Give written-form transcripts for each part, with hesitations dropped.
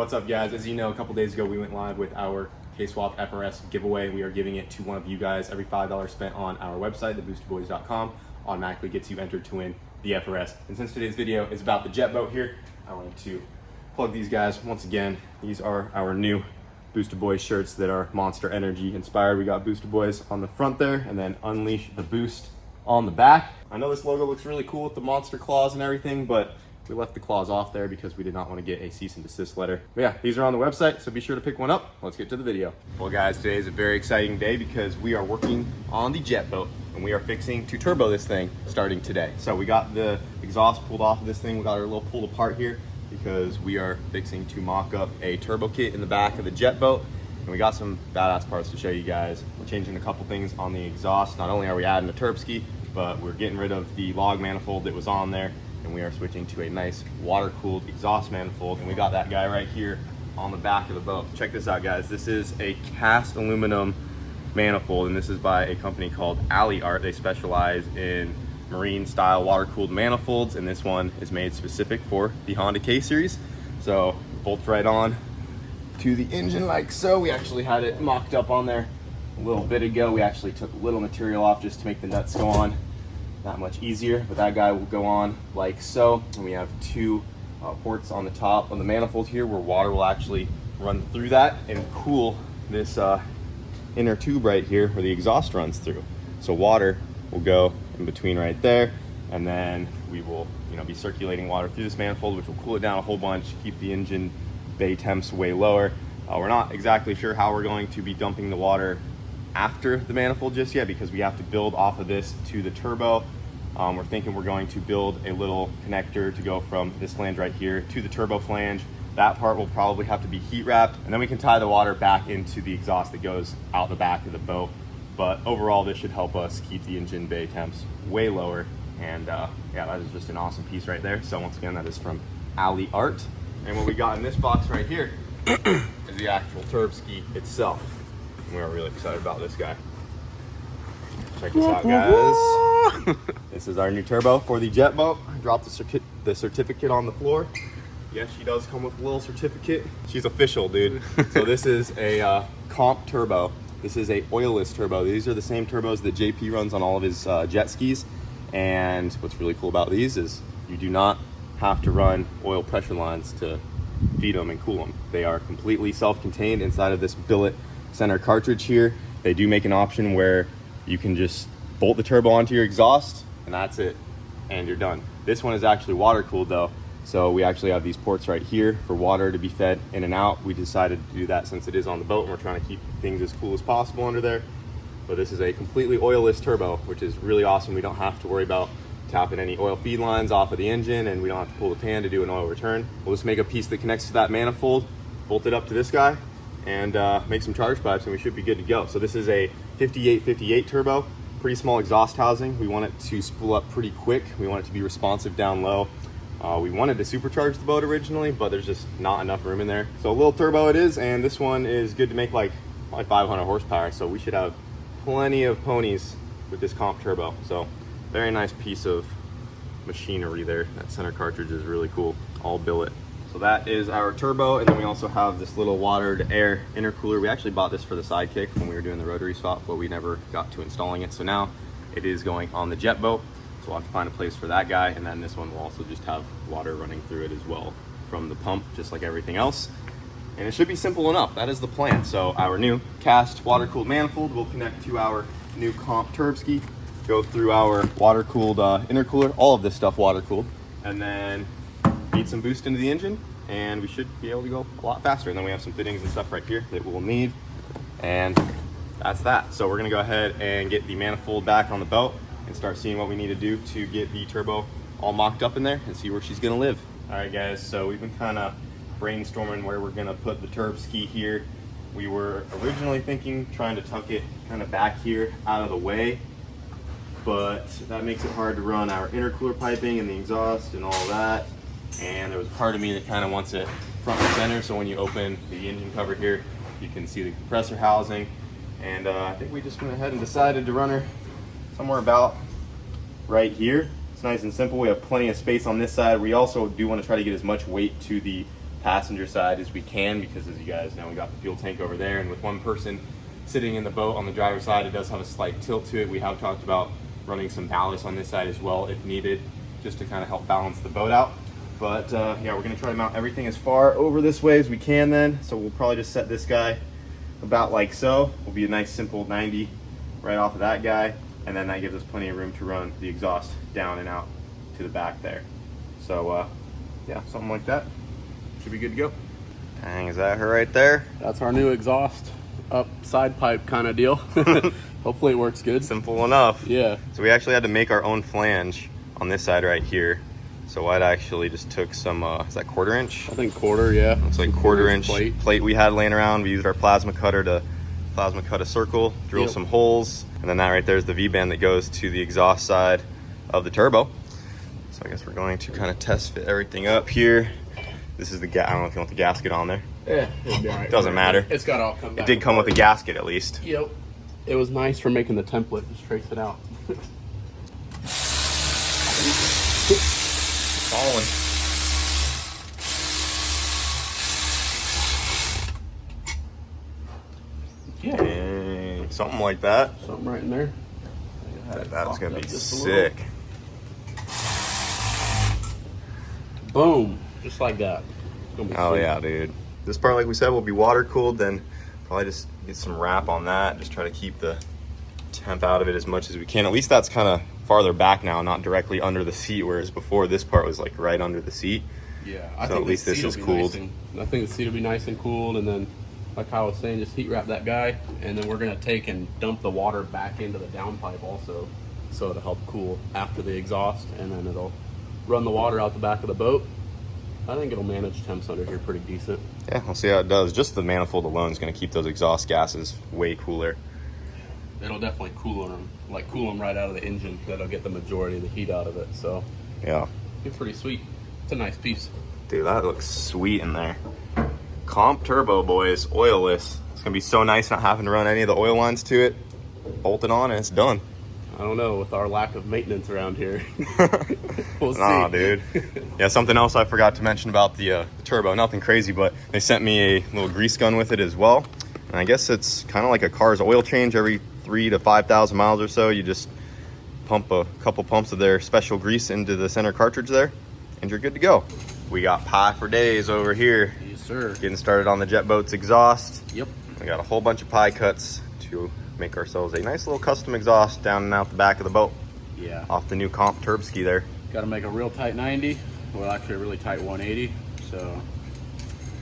What's up, guys? As you know, a couple days ago we went live with our K-Swap FRS giveaway. We are giving it to one of you guys. Every $5 spent on our website, theboostedboys.com, automatically gets you entered to win the FRS. And since today's video is about the jet boat here, I wanted to plug these guys once again. These are our new Boosted Boys shirts that are Monster Energy inspired. We got Boosted Boys on the front there, and then Unleash the Boost on the back. I know this logo looks really cool with the monster claws and everything, but we left the claws off there because we did not want to get a cease and desist letter. But yeah, these are on the website, so be sure to pick one up. Let's get to the video. Well guys, today is a very exciting day because we are working on the jet boat and we are fixing to turbo this thing starting today. So we got the exhaust pulled off of this thing. We got our little pulled apart here because we are fixing to mock up a turbo kit in the back of the jet boat. And we got some badass parts to show you guys. We're changing a couple things on the exhaust. Not only are we adding a Turbski, but we're getting rid of the log manifold that was on there, and we are switching to a nice water-cooled exhaust manifold, and we got that guy right here on the back of the boat. Check this out, guys. This is a cast aluminum manifold, and this is by a company called Alley Art. They specialize in marine-style water-cooled manifolds, and this one is made specific for the Honda K-Series. So bolts right on to the engine like so. We actually had it mocked up on there a little bit ago. We actually took a little material off just to make the nuts go on that much easier, but that guy will go on like so. And we have two ports on the top of the manifold here where water will actually run through that and cool this inner tube right here where the exhaust runs through. So water will go in between right there, and then we will be circulating water through this manifold, which will cool it down a whole bunch, keep the engine bay temps way lower. We're not exactly sure how we're going to be dumping the water after the manifold just yet because we have to build off of this to the turbo. We're thinking we're going to build a little connector to go from this flange right here to the turbo flange. That part will probably have to be heat wrapped, and then we can tie the water back into the exhaust that goes out the back of the boat. But overall, this should help us keep the engine bay temps way lower. And yeah, that is just an awesome piece right there. So once again, that is from Alley Art. And what we got in this box right here is the actual Turbski itself. We are really excited about this guy. Check this out, guys. This is our new turbo for the jet boat. I dropped the certificate on the floor. Yes, she does come with a little certificate. She's official, dude. So this is a comp turbo. This is a oilless turbo. These are the same turbos that JP runs on all of his jet skis. And what's really cool about these is you do not have to run oil pressure lines to feed them and cool them. They are completely self-contained inside of this billet center cartridge here. They do make an option where you can just bolt the turbo onto your exhaust and that's it, and you're done. This one is actually water cooled though, so we actually have these ports right here for water to be fed in and out. We decided to do that since it is on the boat and we're trying to keep things as cool as possible under there. But this is a completely oilless turbo, which is really awesome. We don't have to worry about tapping any oil feed lines off of the engine, and we don't have to pull the pan to do an oil return. We'll just make a piece that connects to that manifold, bolt it up to this guy, and make some charge pipes, and we should be good to go. So this is a 5858 turbo, pretty small exhaust housing. We want it to spool up pretty quick. We want it to be responsive down low. We wanted to supercharge the boat originally, but there's just not enough room in there. So a little turbo it is, and this one is good to make like 500 horsepower. So we should have plenty of ponies with this comp turbo. So very nice piece of machinery there. That center cartridge is really cool, all billet. So that is our turbo, and then we also have this little water to air intercooler. We actually bought this for the Sidekick when we were doing the rotary swap, but we never got to installing it. So now it is going on the jet boat. So we'll have to find a place for that guy, and then this one will also just have water running through it as well from the pump, just like everything else. And it should be simple enough. That is the plan. So our new cast water-cooled manifold will connect to our new comp Turbski, go through our water-cooled intercooler, all of this stuff water-cooled, and then feed some boost into the engine, and we should be able to go a lot faster. And then we have some fittings and stuff right here that we'll need, and that's that. So we're gonna go ahead and get the manifold back on the boat and start seeing what we need to do to get the turbo all mocked up in there and see where she's gonna live. All right, guys, so we've been kind of brainstorming where we're gonna put the Turbski here. We were originally thinking trying to tuck it kind of back here out of the way, but that makes it hard to run our intercooler piping and the exhaust and all that. And there was a part of me that kind of wants it front and center, so when you open the engine cover here, you can see the compressor housing. And I think we just went ahead and decided to run her somewhere about right here. It's nice and simple. We have plenty of space on this side. We also do want to try to get as much weight to the passenger side as we can, because as you guys know, we got the fuel tank over there, and with one person sitting in the boat on the driver's side, it does have a slight tilt to it. We have talked about running some ballast on this side as well if needed, just to kind of help balance the boat out. But yeah, we're gonna try to mount everything as far over this way as we can then. So we'll probably just set this guy about like so. Will be a nice simple 90 right off of that guy, and then that gives us plenty of room to run the exhaust down and out to the back there. So yeah, something like that should be good to go. Dang, is that her right there? That's our new exhaust up side pipe kind of deal. Hopefully it works good. Simple enough. Yeah. So we actually had to make our own flange on this side right here. So I actually just took some, is that 1/4 inch? I think quarter, yeah. It's like 1/4 inch plate we had laying around. We used our plasma cutter to plasma cut a circle, drill some holes, and then that right there is the V-band that goes to the exhaust side of the turbo. So I guess we're going to kind of test fit everything up here. This is the I don't know if you want the gasket on there. Yeah, it'll be all right. Doesn't matter. It's got all come back. It did come with a gasket at least. Yep. It was nice for making the template. Just trace it out. Falling. Yeah. Dang, something like that. Something right in there. That was gonna be sick. Boom. Just like that. Gonna be Oh sweet. yeah, dude. This part, like we said, will be water cooled. Then probably just get some wrap on that. Just try to keep the temp out of it as much as we can. At least that's kind of farther back now, not directly under the seat, whereas before this part was like right under the seat. Yeah, I think at least this is cooled. I think the seat will be nice and cooled, and then, like I was saying, just heat wrap that guy, and then we're gonna take and dump the water back into the downpipe also, so it'll help cool after the exhaust, and then it'll run the water out the back of the boat. I think it'll manage temps under here pretty decent. Yeah, we'll see how it does. Just the manifold alone is going to keep those exhaust gases way cooler. It'll definitely cool them right out of the engine. That'll get the majority of the heat out of it. So Yeah. it's pretty sweet. It's a nice piece. Dude, that looks sweet in there. Comp turbo, boys, oilless. It's going to be so nice not having to run any of the oil lines to it. Bolt it on and it's done. I don't know, with our lack of maintenance around here. We'll see. Nah, dude. Yeah, something else I forgot to mention about the turbo. Nothing crazy, but they sent me a little grease gun with it as well. And I guess it's kind of like a car's oil change every 3,000 to 5,000 miles or so. You just pump a couple pumps of their special grease into the center cartridge there, and you're good to go. We got pie for days over here. Yes, sir. Getting started on the jet boat's exhaust. Yep. We got a whole bunch of pie cuts to make ourselves a nice little custom exhaust down and out the back of the boat. Yeah. Off the new Comp Turbski there. Got to make a real tight 90. Well, actually a really tight 180. So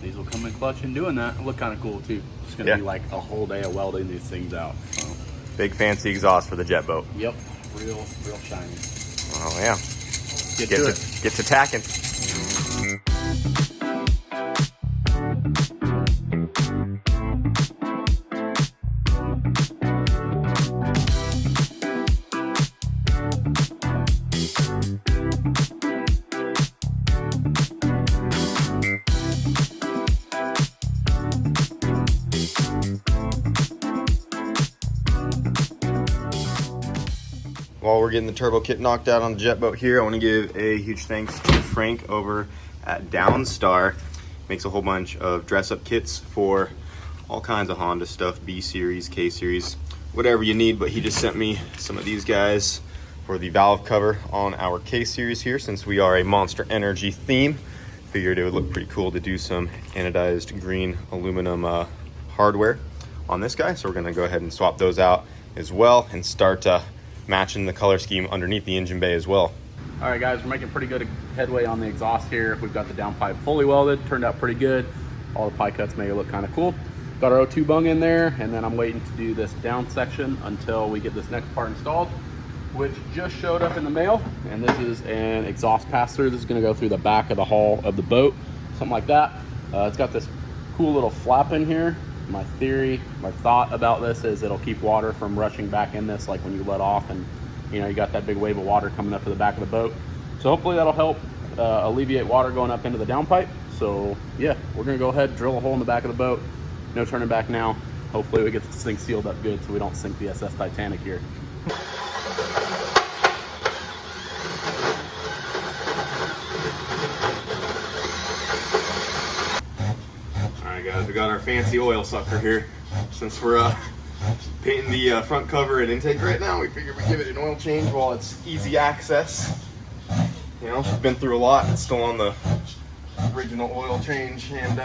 these will come in clutch in doing that. It'll look kind of cool too. It's going to be like a whole day of welding these things out. So. Big fancy exhaust for the jet boat. Yep. Real shiny. Oh yeah. Get to tacking. While we're getting the turbo kit knocked out on the jet boat here, I want to give a huge thanks to Frank over at Downstar. Makes a whole bunch of dress-up kits for all kinds of Honda stuff, B series, K series, whatever you need. But he just sent me some of these guys for the valve cover on our K series here, since we are a Monster Energy theme. Figured it would look pretty cool to do some anodized green aluminum hardware on this guy. So we're going to go ahead and swap those out as well and start matching the color scheme underneath the engine bay as well. All right, guys, we're making pretty good headway on the exhaust here. We've got the downpipe fully welded, turned out pretty good. All the pie cuts make it look kind of cool. Got our O2 bung in there, and then I'm waiting to do this down section until we get this next part installed, which just showed up in the mail. And this is an exhaust pass-through. This is gonna go through the back of the hull of the boat, something like that. It's got this cool little flap in here. My thought about this is it'll keep water from rushing back in this, like when you let off and you got that big wave of water coming up to the back of the boat. So hopefully that'll help alleviate water going up into the downpipe. So yeah, we're gonna go ahead, drill a hole in the back of the boat. No turning back now. Hopefully we get this thing sealed up good so we don't sink the SS Titanic here. we got our fancy oil sucker here. Since we're painting the front cover and intake right now, we figured we'd give it an oil change while it's easy access. You know, we've been through a lot. It's still on the original oil change, and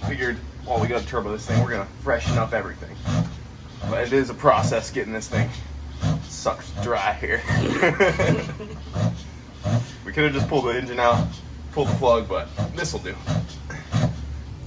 figured while we got to turbo this thing, we're gonna freshen up everything. But it is a process getting this thing sucked dry here. We could have just pulled the engine out, pulled the plug, but this will do.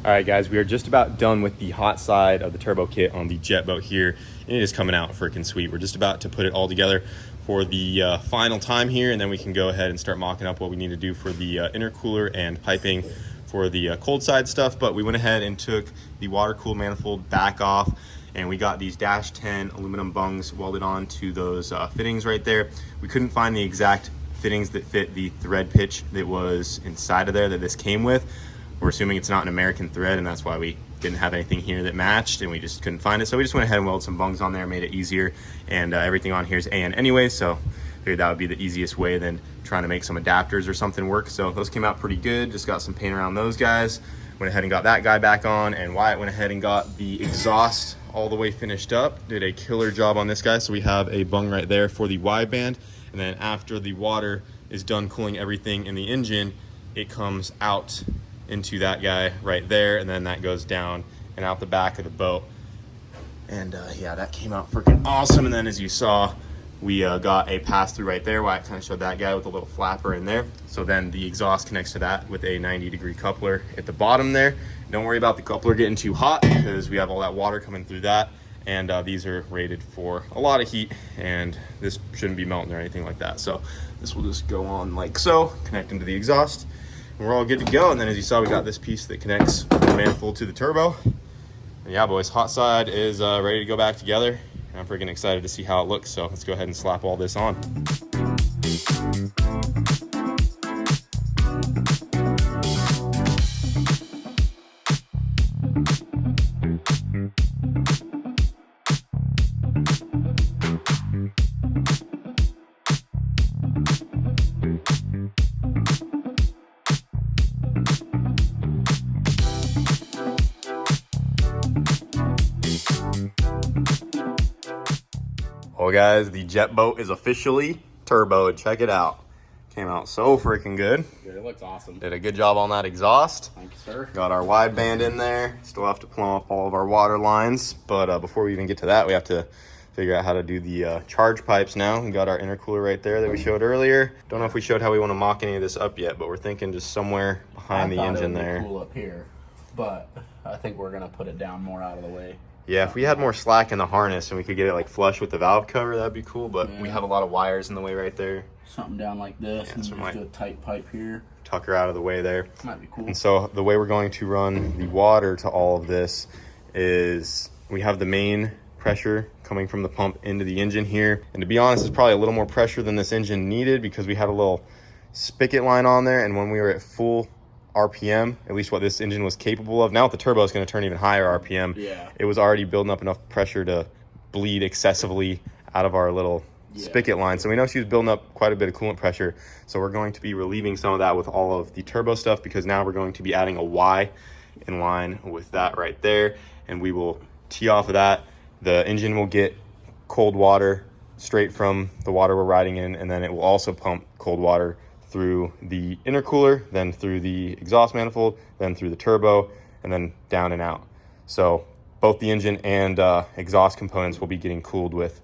All right, guys, we are just about done with the hot side of the turbo kit on the jet boat here, and it is coming out freaking sweet. We're just about to put it all together for the final time here, and then we can go ahead and start mocking up what we need to do for the intercooler and piping for the cold side stuff. But we went ahead and took the water cooled manifold back off, and we got these Dash 10 aluminum bungs welded on to those fittings right there. We couldn't find the exact fittings that fit the thread pitch that was inside of there that this came with. We're assuming it's not an American thread, and that's why we didn't have anything here that matched, and we just couldn't find it. So we just went ahead and welded some bungs on there, made it easier, and everything on here is AN anyway, so figured that would be the easiest way than trying to make some adapters or something work. So those came out pretty good. Just got some paint around those guys. Went ahead and got that guy back on, and Wyatt went ahead and got the exhaust all the way finished up. Did a killer job on this guy. So we have a bung right there for the wideband, and then after the water is done cooling everything in the engine, it comes out into that guy right there, and then that goes down and out the back of the boat. And yeah, that came out freaking awesome. And then as you saw, we got a pass-through right there. Wyatt kind of showed that guy with a little flapper in there. So then the exhaust connects to that with a 90-degree coupler at the bottom there. Don't worry about the coupler getting too hot because we have all that water coming through that. And these are rated for a lot of heat, and this shouldn't be melting or anything like that. So this will just go on like so, connect into the exhaust, and we're all good to go. And then as you saw, we got this piece that connects the manifold to the turbo. And yeah, boys, hot side is ready to go back together. And I'm freaking excited to see how it looks. So let's go ahead and slap all this on. Well, guys, the jet boat is officially turboed. Check it out. Came out so freaking good. Dude, it looks awesome. Did a good job on that exhaust. Thank you, sir. Got our wideband in there. Still have to plumb up all of our water lines. But before we even get to that, we have to figure out how to do the charge pipes now. We got our intercooler right there that we showed earlier. Don't know if we showed how we want to mock any of this up yet, but we're thinking just somewhere behind the engine there. Cool up here, but I think we're gonna put it down more out of the way. Yeah, if we had more slack in the harness and we could get it like flush with the valve cover, that'd be cool. But we have a lot of wires in the way right there. Something down like this, and so just do a tight pipe here. Tuck her out of the way there. Might be cool. And so the way we're going to run the water to all of this is we have the main pressure coming from the pump into the engine here. And to be honest, it's probably a little more pressure than this engine needed because we had a little spigot line on there. And when we were at full RPM, at least what this engine was capable of. Now with the turbo, it's going to turn even higher RPM. Yeah. It was already building up enough pressure to bleed excessively out of our little spigot line. So we know she was building up quite a bit of coolant pressure. So we're going to be relieving some of that with all of the turbo stuff, because now we're going to be adding a Y in line with that right there. And we will tee off of that. The engine will get cold water straight from the water we're riding in, and then it will also pump cold water through the intercooler, then through the exhaust manifold, then through the turbo, and then down and out. So both the engine and exhaust components will be getting cooled with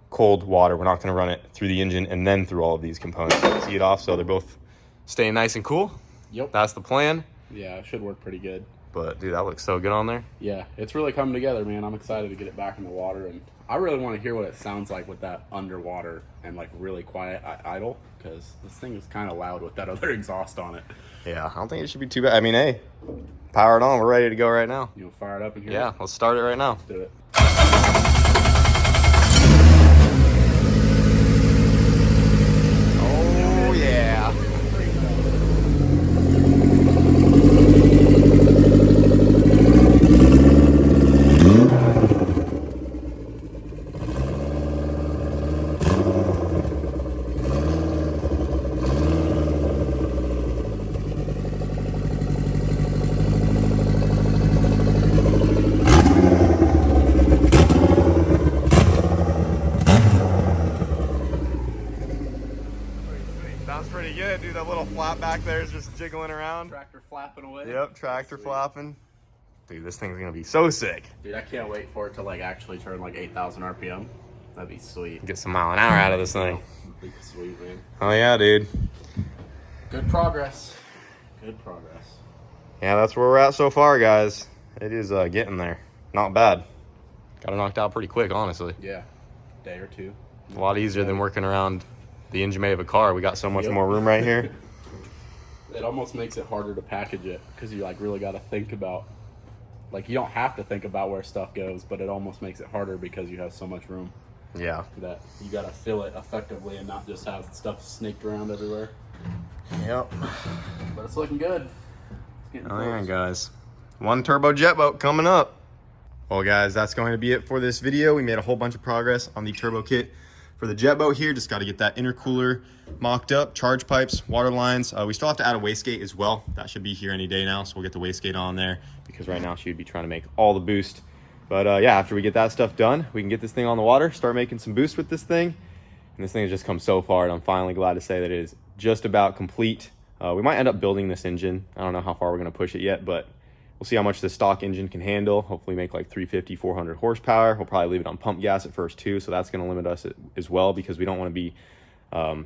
cold water. We're not going to run it through the engine and then through all of these components. Tee it off so they're both staying nice and cool. Yep. That's the plan. Yeah, it should work pretty good. But dude, that looks so good on there. Yeah, it's really coming together, man. I'm excited to get it back in the water, and I really want to hear what it sounds like with that underwater and like really quiet idle, because this thing is kind of loud with that other exhaust on it. Yeah, I don't think it should be too bad. I mean, hey, power it on. We're ready to go right now. You know, fire it up in here. Yeah, let's start it right now. Let's do it. Oh yeah. pretty good, dude. That little flap back there is just jiggling around. Tractor flapping away. Yep, tractor flapping. Dude, this thing's gonna be so sick. Dude, I can't wait for it to like actually turn like 8,000 RPM. That'd be sweet. Get some mile an hour out of this thing. That'd be sweet, man. Oh yeah, dude. Good progress. Good progress. Yeah, that's where we're at so far, guys. It is getting there. Not bad. Got it knocked out pretty quick, honestly. Yeah, day or two. A lot easier than working around the engine bay of a car. We got so much more room right here. It almost makes it harder to package it because you like really got to think about, like you don't have to think about where stuff goes, but it almost makes it harder because you have so much room Yeah. that you got to fill it effectively and not just have stuff snaked around everywhere. Yep. But it's looking good. It's getting Oh yeah, close. guys. One turbo jet boat coming up. Well, guys, that's going to be it for this video. We made a whole bunch of progress on the turbo kit for the jet boat here. Just got to get that intercooler mocked up, charge pipes, water lines. We still have to add a wastegate as well. That should be here any day now, so we'll get the wastegate on there because right now she would be trying to make all the boost. But yeah, after we get that stuff done, we can get this thing on the water, start making some boost with this thing. And this thing has just come so far, and I'm finally glad to say that it is just about complete. We might end up building this engine. I don't know how far we're going to push it yet, but we'll see how much the stock engine can handle. Hopefully make like 350, 400 horsepower. We'll probably leave it on pump gas at first too, so that's going to limit us as well because we don't want to be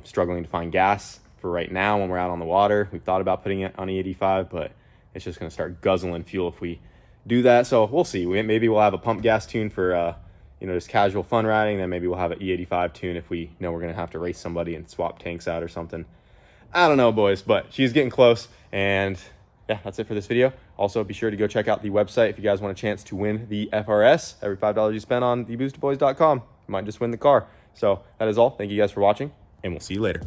struggling to find gas for right now when we're out on the water. We've thought about putting it on E85, but it's just going to start guzzling fuel if we do that. So we'll see. Maybe we'll have a pump gas tune for just casual fun riding. Then maybe we'll have an E85 tune if we know we're going to have to race somebody and swap tanks out or something. I don't know, boys, but she's getting close. And yeah, that's it for this video. Also, be sure to go check out the website if you guys want a chance to win the FRS. Every $5 you spend on theboostedboys.com, you might just win the car. So that is all. Thank you guys for watching, and we'll see you later.